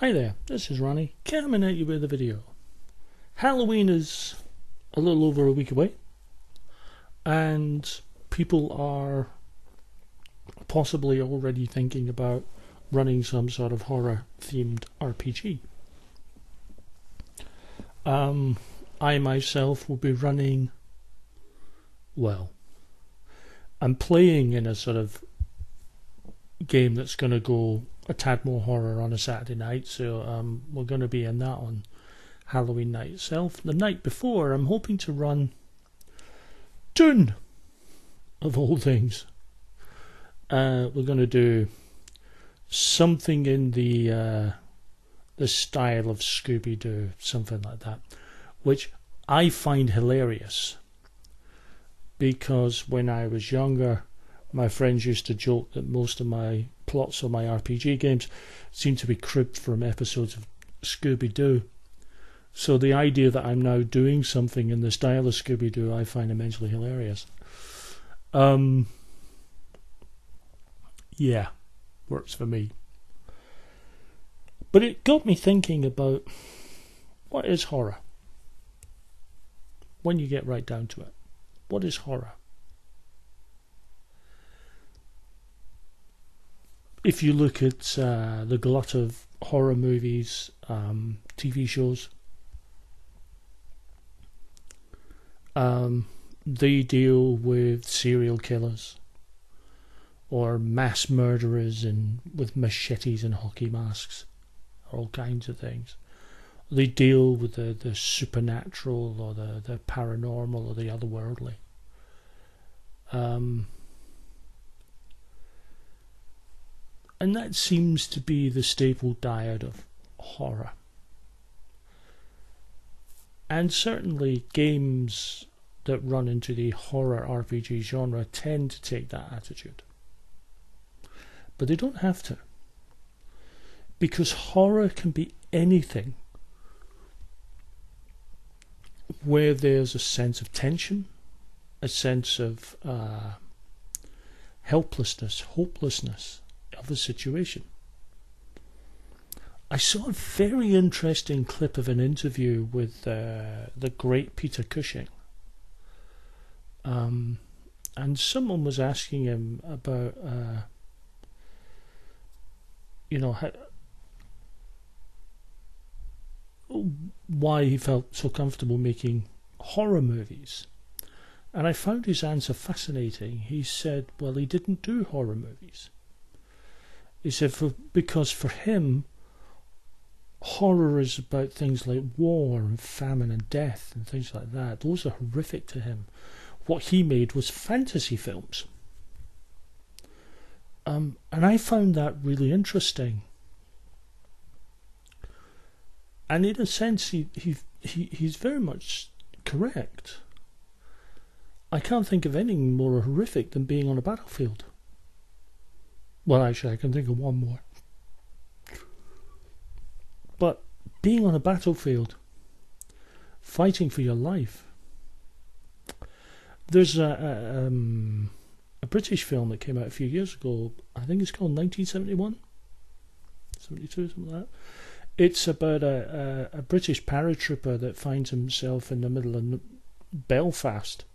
Hi there, this is Ronnie, coming at you with a video. Halloween is a little over a week away, and people are possibly already thinking about running some sort of horror-themed RPG. I myself will be running, I'm playing in a sort of game that's going to go a tad more horror on a Saturday night, so we're going to be in that on Halloween night itself. The night before, I'm hoping to run Dune, of all things. We're going to do something in the style of Scooby-Doo, something like that, which I find hilarious, because when I was younger, my friends used to joke that most of my plots of my RPG games seem to be cribbed from episodes of Scooby-Doo. So the idea that I'm now doing something in the style of Scooby-Doo, I find immensely hilarious. Yeah, works for me. But it got me thinking about what is horror? When you get right down to it, what is horror? If you look at the glut of horror movies, TV shows, they deal with serial killers or mass murderers with machetes and hockey masks, all kinds of things. They deal with the supernatural or the paranormal or the otherworldly. And that seems to be the staple diet of horror. And certainly games that run into the horror RPG genre tend to take that attitude. But they don't have to. Because horror can be anything where there's a sense of tension, a sense of helplessness, hopelessness of a situation. I saw a very interesting clip of an interview with the great Peter Cushing, and someone was asking him about why he felt so comfortable making horror movies. And I found his answer fascinating. He said, well, he didn't do horror movies. He said because for him, horror is about things like war and famine and death and things like that. Those are horrific to him. What he made was fantasy films. And I found that really interesting. And in a sense, he's very much correct. I can't think of anything more horrific than being on a battlefield. Well, actually, I can think of one more. But being on a battlefield, fighting for your life. There's a British film that came out a few years ago. I think it's called 1971, 72, something like that. It's about a British paratrooper that finds himself in the middle of Belfast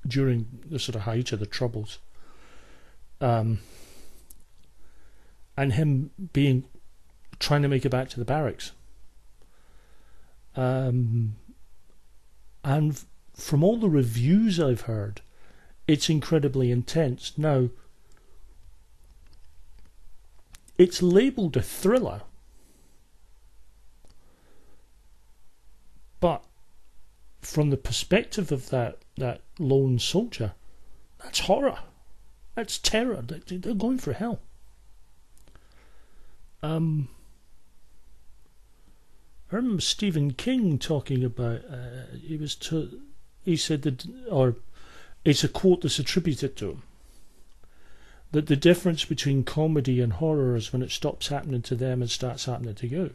during the sort of height of the Troubles. And him trying to make it back to the barracks. And from all the reviews I've heard, it's incredibly intense. Now, it's labelled a thriller, but from the perspective of that lone soldier, that's horror. That's terror. They're going for hell. I remember Stephen King talking about. He said that, or it's a quote that's attributed to him, that the difference between comedy and horror is when it stops happening to them and starts happening to you.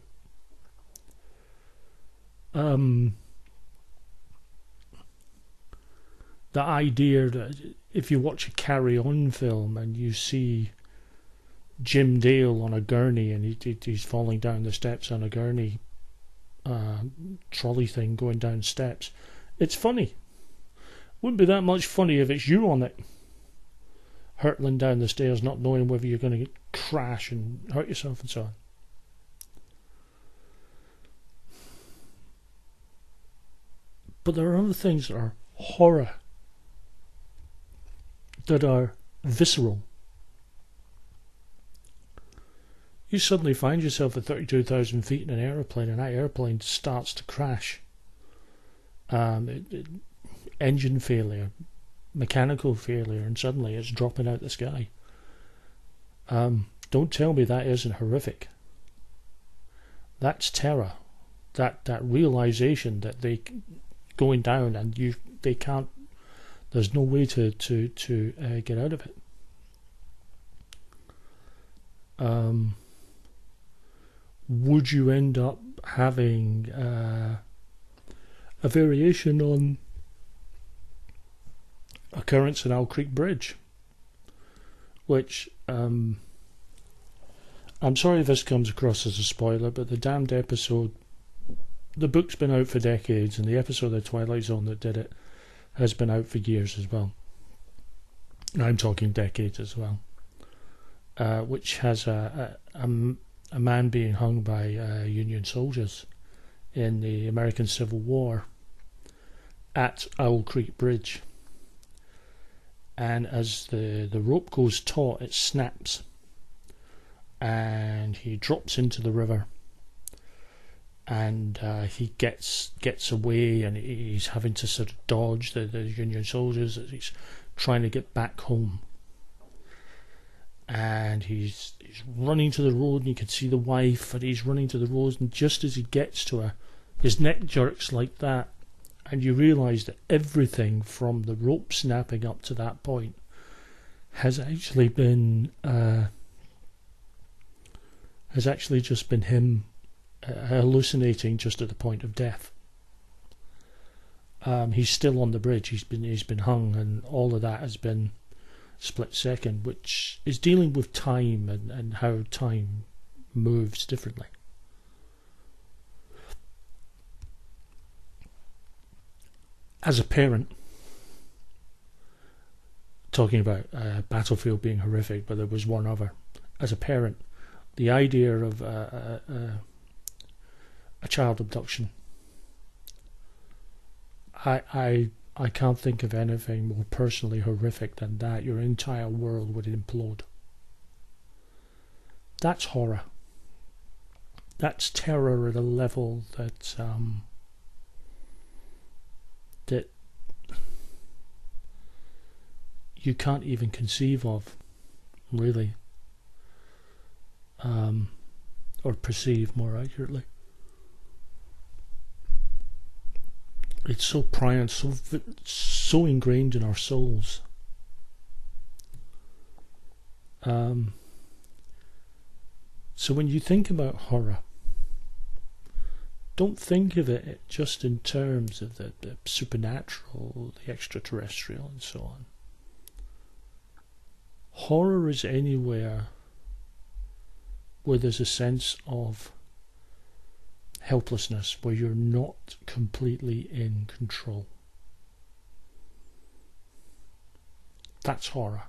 The idea that if you watch a Carry On film and you see Jim Dale on a gurney, and he's falling down the steps on a gurney trolley thing going down steps. It's funny. Wouldn't be that much funny if it's you on it, hurtling down the stairs, not knowing whether you're going to crash and hurt yourself and so on. But there are other things that are horror, that are visceral. You suddenly find yourself at 32,000 feet in an aeroplane, and that aeroplane starts to crash. Engine failure, mechanical failure, and suddenly it's dropping out the sky. Don't tell me that isn't horrific. That's terror. That realization that they going down and they can't. There's no way to get out of it. Would you end up having a variation on occurrence in Owl Creek Bridge, which I'm sorry if this comes across as a spoiler, but the damned episode, the book's been out for decades, and the episode of Twilight Zone that did it has been out for years as well. I'm talking decades as well. Which has a man being hung by Union soldiers in the American Civil War at Owl Creek Bridge. And as the rope goes taut, it snaps, and he drops into the river, and he gets away, and he's having to sort of dodge the Union soldiers as he's trying to get back home. And he's running to the road, and you can see the wife, and he's running to the road, and just as he gets to her, his neck jerks like that, and you realise that everything from the rope snapping up to that point has actually been just been him hallucinating just at the point of death. He's still on the bridge. He's been hung, and all of that has been split second, which is dealing with time and how time moves differently. As a parent, talking about Battlefield being horrific, but there was one other. As a parent, the idea of a child abduction, I can't think of anything more personally horrific than that. Your entire world would implode. That's horror. That's terror at a level that that you can't even conceive of, really, or perceive more accurately. It's so prior, so ingrained in our souls. So when you think about horror, don't think of it just in terms of the supernatural, the extraterrestrial, and so on. Horror is anywhere where there's a sense of helplessness, where you're not completely in control. That's horror.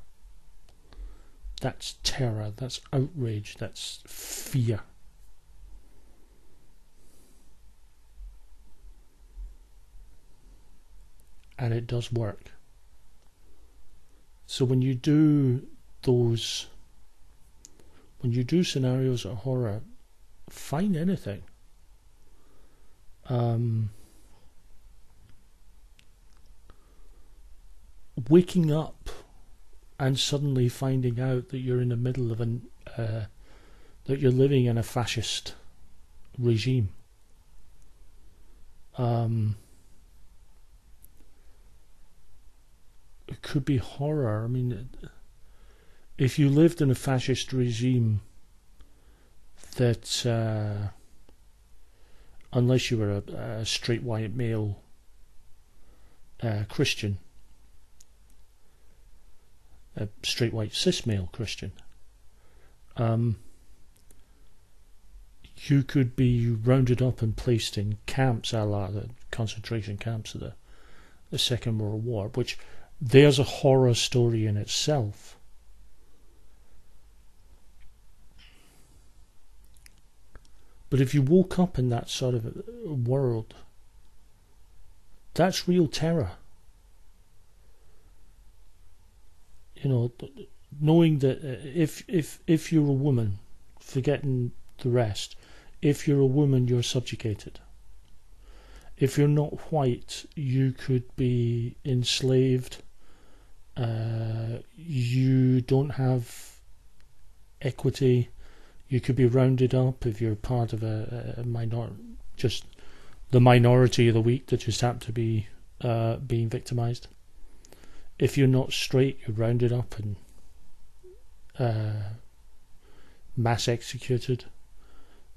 That's terror. That's outrage. That's fear. And it does work. So when you do scenarios of horror, find anything. Waking up and suddenly finding out that you're in the middle of that you're living in a fascist regime. It could be horror. I mean, if you lived in a fascist regime that, unless you were a straight white male Christian, a straight white cis male Christian, You could be rounded up and placed in camps, a la the concentration camps of the Second World War, which there's a horror story in itself. But if you woke up in that sort of world, that's real terror. You know, knowing that if you're a woman, forgetting the rest, if you're a woman, you're subjugated. If you're not white, you could be enslaved. You don't have equity. You could be rounded up if you're part of a minor, just the minority of the weak that just happen to be being victimized. If you're not straight, you're rounded up and mass executed.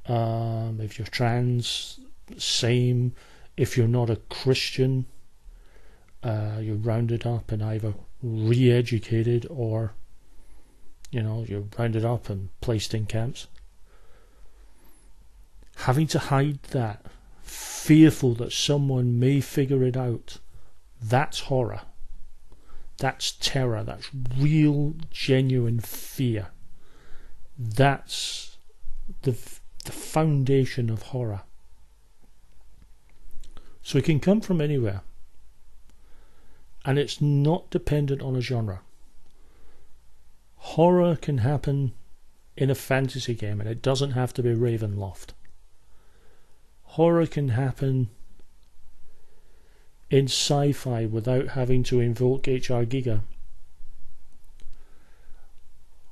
If you're trans, same. If you're not a Christian, you're rounded up and either re-educated or, you're rounded up and placed in camps. Having to hide that, fearful that someone may figure it out, that's horror. That's terror. That's real, genuine fear. That's the foundation of horror. So it can come from anywhere. And it's not dependent on a genre. Horror can happen in a fantasy game, and it doesn't have to be Ravenloft. Horror can happen in sci-fi without having to invoke HR Giga.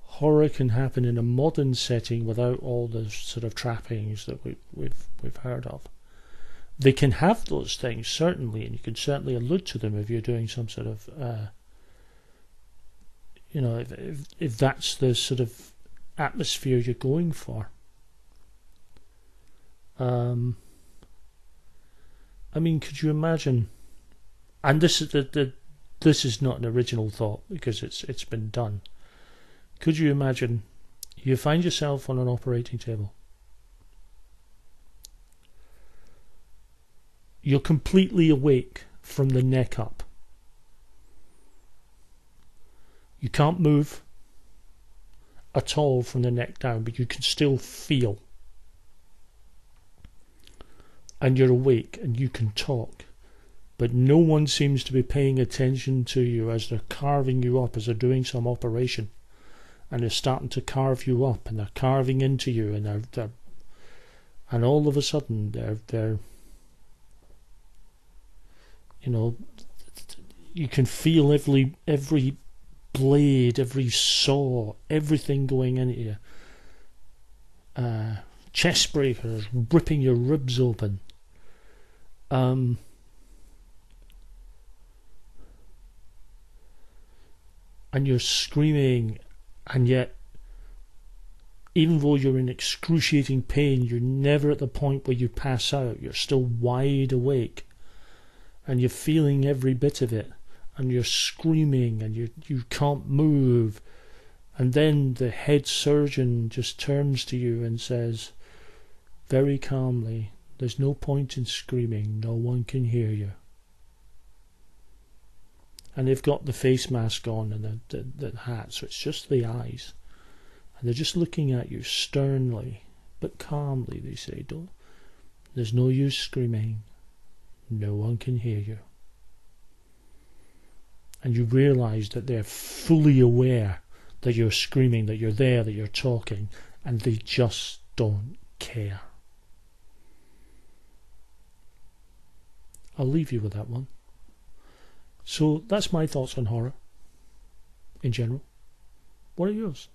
Horror can happen in a modern setting without all the sort of trappings that we've heard of. They can have those things, certainly, and you can certainly allude to them if you're doing some sort of, if that's the sort of atmosphere you're going for. I mean, could you imagine? And this is this is not an original thought because it's been done. Could you imagine? You find yourself on an operating table. You're completely awake from the neck up. You can't move at all from the neck down, but you can still feel. And you're awake and you can talk. But no one seems to be paying attention to you as they're carving you up, as they're doing some operation. And they're starting to carve you up, and they're carving into you, and they're and all of a sudden they're you can feel every blade, every saw, everything going into you. Chest breakers ripping your ribs open. And you're screaming, and yet even though you're in excruciating pain, you're never at the point where you pass out. You're still wide awake, and you're feeling every bit of it, and you're screaming, and you can't move. And then the head surgeon just turns to you and says very calmly, "There's no point in screaming, no one can hear you." And they've got the face mask on and the hat, so it's just the eyes. And they're just looking at you sternly, but calmly. They say, "There's no use screaming. No one can hear you." And you realise that they're fully aware that you're screaming, that you're there, that you're talking, and they just don't care. I'll leave you with that one. So that's my thoughts on horror in general. What are yours?